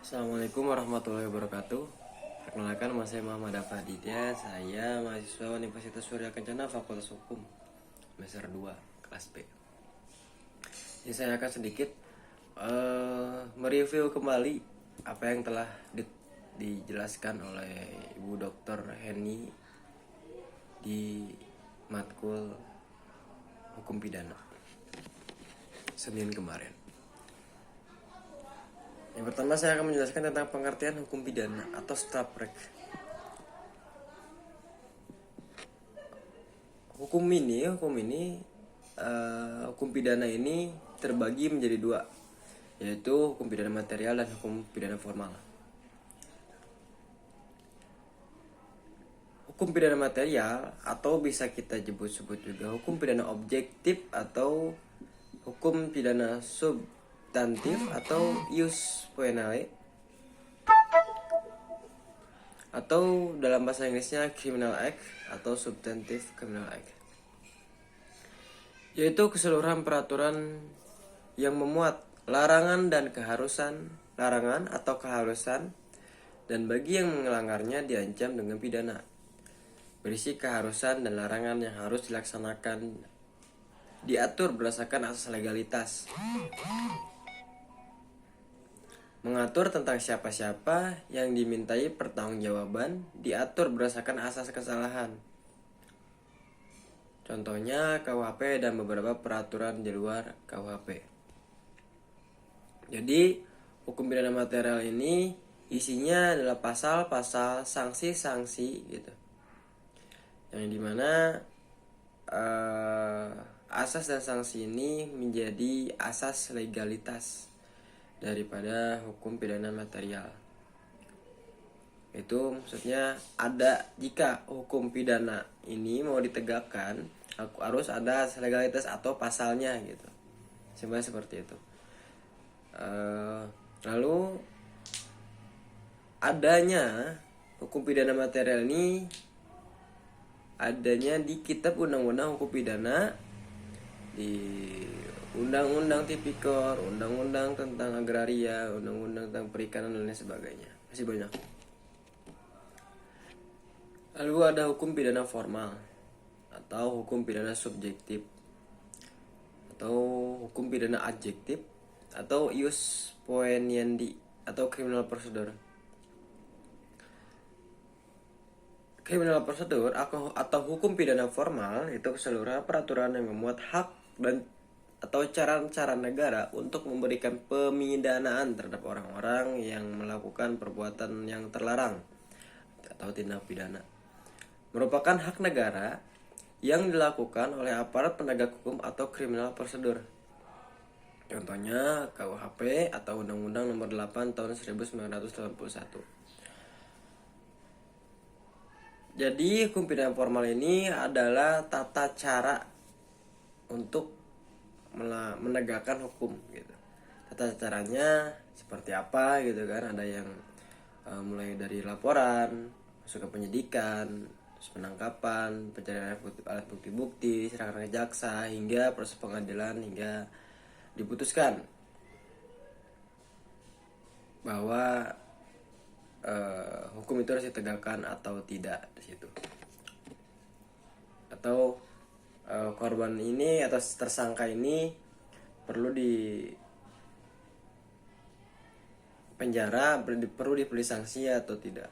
Assalamualaikum warahmatullahi wabarakatuh. Perkenalkan, nama saya Muhammad Afadidya. Saya mahasiswa Universitas Surya Kencana Fakultas Hukum semester 2 kelas B. Jadi saya akan sedikit mereview kembali apa yang telah dijelaskan oleh Ibu Dr. Heni di matkul Hukum Pidana Senin kemarin. Yang pertama, saya akan menjelaskan tentang pengertian hukum pidana atau Strafrecht. Hukum pidana ini terbagi menjadi dua, yaitu hukum pidana material dan hukum pidana formal. Hukum pidana material atau bisa kita sebut juga hukum pidana objektif atau hukum pidana substantif atau ius poenae, atau dalam bahasa Inggrisnya criminal act atau substantive criminal act, yaitu keseluruhan peraturan yang memuat larangan atau keharusan, dan bagi yang melanggarnya diancam dengan pidana, berisi keharusan dan larangan yang harus dilaksanakan, diatur berdasarkan asas legalitas, mengatur tentang siapa-siapa yang dimintai pertanggungjawaban, diatur berdasarkan asas kesalahan. Contohnya KUHP dan beberapa peraturan di luar KUHP. Jadi hukum pidana material ini isinya adalah pasal-pasal, sanksi-sanksi gitu, yang dimana asas dan sanksi ini menjadi asas legalitas daripada hukum pidana material. Itu maksudnya jika hukum pidana ini mau ditegakkan, harus ada legalitas atau pasalnya gitu. Sebenarnya seperti itu. Lalu adanya hukum pidana material ini adanya di Kitab Undang-Undang Hukum Pidana, di Undang-Undang Tipikor, Undang-Undang tentang Agraria, Undang-Undang tentang Perikanan dan lain sebagainya. Masih banyak. Lalu ada hukum pidana formal atau hukum pidana subjektif atau hukum pidana adjektif atau ius poeniendi atau criminal procedure. Criminal procedure atau hukum pidana formal itu keseluruhan peraturan yang memuat hak dan atau cara-cara negara untuk memberikan pemidanaan terhadap orang-orang yang melakukan perbuatan yang terlarang atau tindak pidana, merupakan hak negara yang dilakukan oleh aparat penegak hukum atau criminal procedure. Contohnya KUHP atau Undang-Undang Nomor 8 Tahun 1981. Jadi hukum pidana formal ini adalah tata cara untuk menegakkan hukum gitu. Tata caranya seperti apa gitu kan? Ada yang mulai dari laporan, masuk ke penyidikan, penangkapan, pencarian alat bukti-bukti, serahkan ke jaksa, hingga proses pengadilan hingga diputuskan bahwa hukum itu harus ditegakkan atau tidak di situ. Atau korban ini atau tersangka ini perlu di penjara, perlu diberi sanksi atau tidak.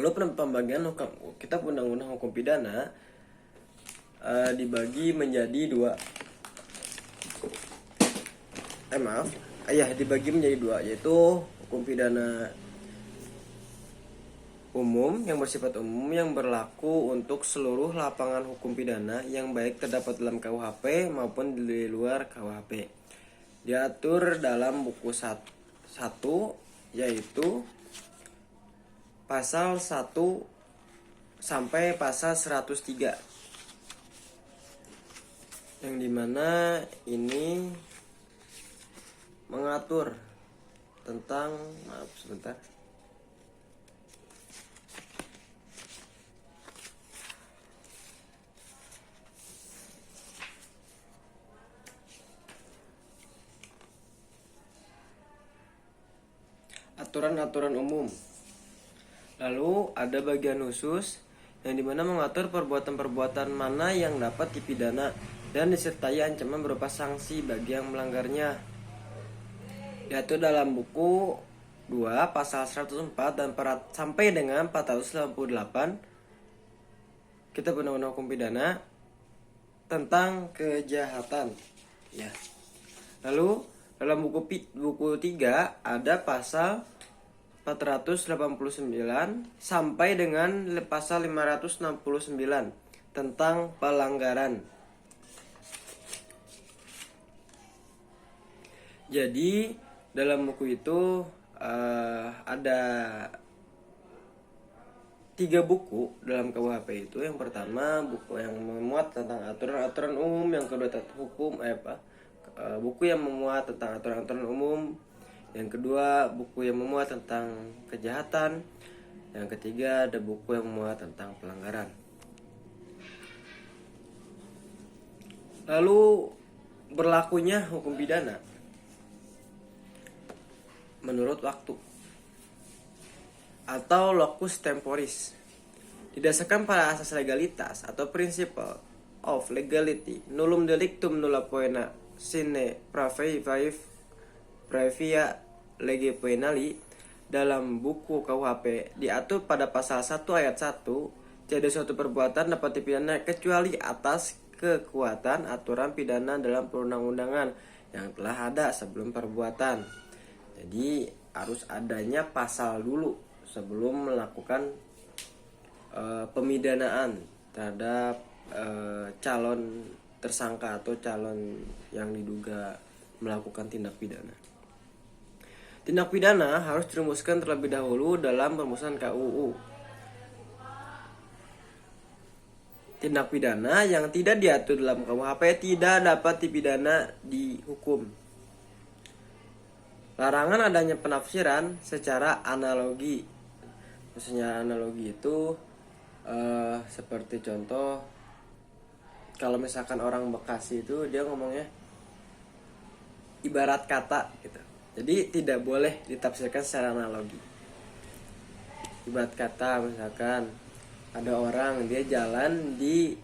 Lalu pembagian hukum Kitab Undang-Undang Hukum Pidana dibagi menjadi dua. Dibagi menjadi dua, yaitu hukum pidana umum yang bersifat umum yang berlaku untuk seluruh lapangan hukum pidana yang baik terdapat dalam KUHP maupun di luar KUHP. Diatur dalam buku 1 yaitu pasal 1 sampai pasal 103, yang dimana ini mengatur tentang aturan-aturan umum. Lalu ada bagian khusus yang dimana mengatur perbuatan-perbuatan mana yang dapat dipidana dan disertai ancaman berupa sanksi bagi yang melanggarnya. Yaitu dalam buku 2 pasal 104 dan sampai dengan 498 Kitab Undang-Undang Hukum Pidana tentang kejahatan. Ya. Lalu dalam buku 3 ada pasal 489 sampai dengan pasal 569 tentang pelanggaran. Jadi dalam buku itu ada 3 buku dalam KUHP itu. Yang pertama buku yang memuat tentang aturan-aturan umum, yang kedua buku yang memuat tentang aturan-aturan umum, yang kedua buku yang memuat tentang kejahatan, yang ketiga ada buku yang memuat tentang pelanggaran. Lalu berlakunya hukum pidana menurut waktu atau locus temporis didasarkan pada asas legalitas atau principle of legality, nullum delictum nulla poena sine previa lege penali. Dalam buku KUHP diatur pada pasal 1 ayat 1, tiada suatu perbuatan dapat dipidana kecuali atas kekuatan aturan pidana dalam perundang-undangan yang telah ada sebelum perbuatan. Jadi harus adanya pasal dulu sebelum melakukan pemidanaan terhadap calon tersangka atau calon yang diduga melakukan tindak pidana. Tindak pidana harus dirumuskan terlebih dahulu dalam perumusan KUU. Tindak pidana yang tidak diatur dalam KUHP tidak dapat dipidana di hukum. Larangan adanya penafsiran secara analogi. Maksudnya analogi itu seperti contoh, kalau misalkan orang Bekasi itu dia ngomongnya ibarat kata gitu. Jadi tidak boleh ditafsirkan secara analogi. Ibarat kata misalkan ada orang dia jalan di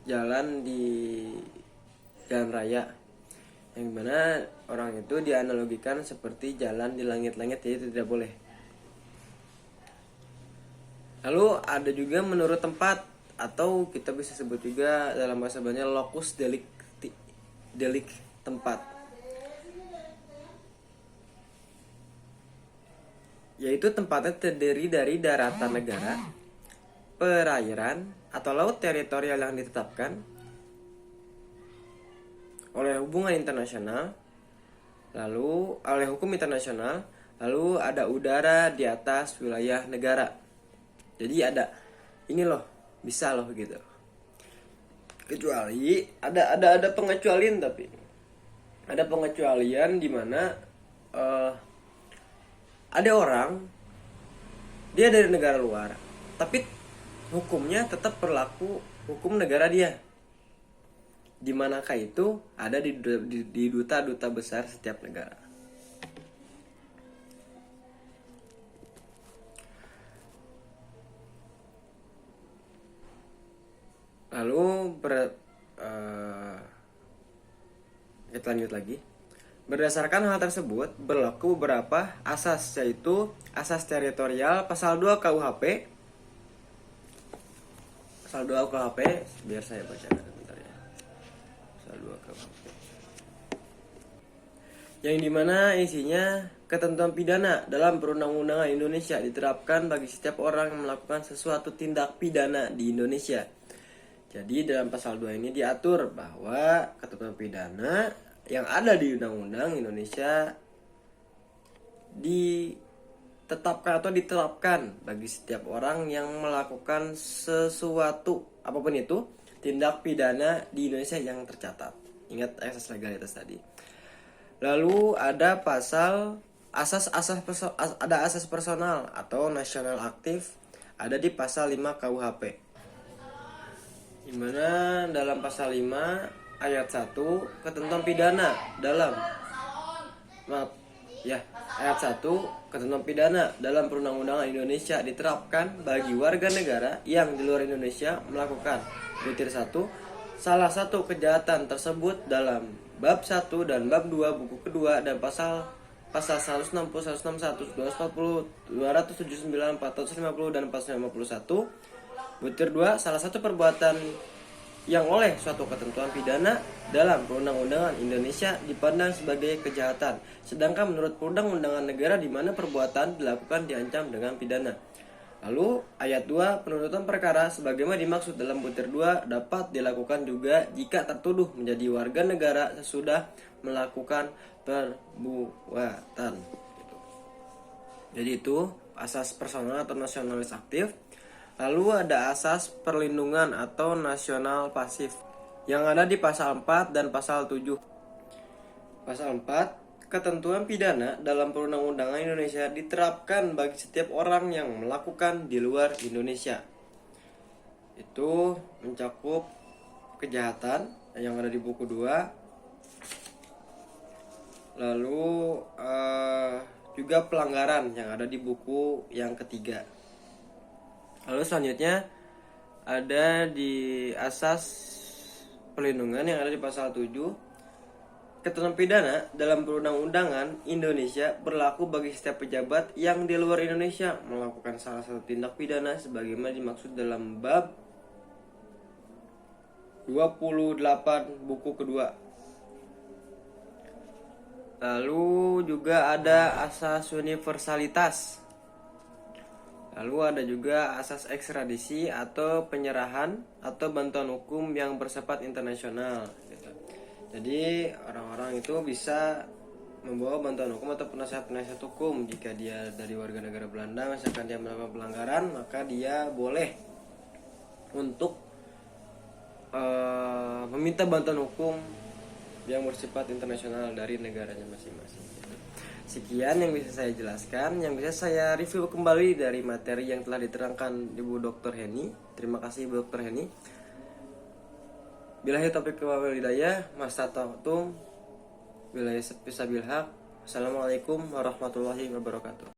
jalan raya, yang mana orang itu dianalogikan seperti jalan di langit-langit, jadi tidak boleh. Lalu ada juga menurut tempat, atau kita bisa sebut juga dalam bahasa Belanda locus delicti, delik tempat, yaitu tempatnya terdiri dari daratan negara, perairan atau laut teritorial yang ditetapkan oleh hubungan internasional, lalu oleh hukum internasional, lalu ada udara di atas wilayah negara. Jadi ada ini loh, bisa loh gitu. Kecuali ada pengecualian, tapi ada pengecualian di mana ada orang dia dari negara luar, tapi hukumnya tetap berlaku hukum negara dia. Di manakah itu? Ada di duta-duta besar setiap negara. Lalu kita lanjut lagi. Berdasarkan hal tersebut berlaku beberapa asas, yaitu asas teritorial pasal 2 KUHP. Pasal 2 KUHP, biar saya bacakan bentar ya. Pasal 2 KUHP. Yang dimana isinya ketentuan pidana dalam perundang-undangan Indonesia diterapkan bagi setiap orang yang melakukan sesuatu tindak pidana di Indonesia. Jadi dalam pasal 2 ini diatur bahwa ketentuan pidana yang ada di Undang-Undang Indonesia ditetapkan atau diterapkan bagi setiap orang yang melakukan sesuatu, apapun itu, tindak pidana di Indonesia yang tercatat. Ingat asas legalitas tadi. Lalu ada ada asas personal atau national aktif, ada di pasal 5 KUHP. Dimana dalam pasal 5 ayat 1 ketentuan pidana dalam maaf ya, ayat 1, ketentuan pidana dalam perundang-undangan Indonesia diterapkan bagi warga negara yang di luar Indonesia melakukan butir 1 salah satu kejahatan tersebut dalam bab 1 dan bab 2 buku kedua dan pasal 160, 161, 240, 279, 450 dan 451. Butir 2, salah satu perbuatan yang oleh suatu ketentuan pidana dalam perundang-undangan Indonesia dipandang sebagai kejahatan, sedangkan menurut perundang-undangan negara di mana perbuatan dilakukan diancam dengan pidana. Lalu ayat 2, penuntutan perkara sebagaimana dimaksud dalam butir 2 dapat dilakukan juga jika tertuduh menjadi warga negara sesudah melakukan perbuatan. Jadi itu asas personal atau nasionalis aktif. Lalu ada asas perlindungan atau nasional pasif yang ada di pasal 4 dan pasal 7. Pasal 4, ketentuan pidana dalam perundang-undangan Indonesia diterapkan bagi setiap orang yang melakukan di luar Indonesia. Itu mencakup kejahatan yang ada di buku 2. Lalu juga pelanggaran yang ada di buku yang ketiga. Lalu selanjutnya ada di asas perlindungan yang ada di pasal 7. Ketentuan pidana dalam perundang-undangan Indonesia berlaku bagi setiap pejabat yang di luar Indonesia melakukan salah satu tindak pidana sebagaimana dimaksud dalam bab 28 buku kedua. Lalu juga ada asas universalitas. Lalu ada juga asas ekstradisi atau penyerahan atau bantuan hukum yang bersifat internasional gitu. Jadi orang-orang itu bisa membawa bantuan hukum atau penasihat-penasihat hukum jika dia dari warga negara Belanda, misalkan dia melakukan pelanggaran, maka dia boleh untuk meminta bantuan hukum yang bersifat internasional dari negaranya masing-masing. Sekian yang bisa saya jelaskan, yang bisa saya review kembali dari materi yang telah diterangkan Ibu Dr. Heni. Terima kasih Ibu Dr. Heni. Billahi taufiq wal hidayah, mastata'tum, billahi sabil haq. Assalamualaikum warahmatullahi wabarakatuh.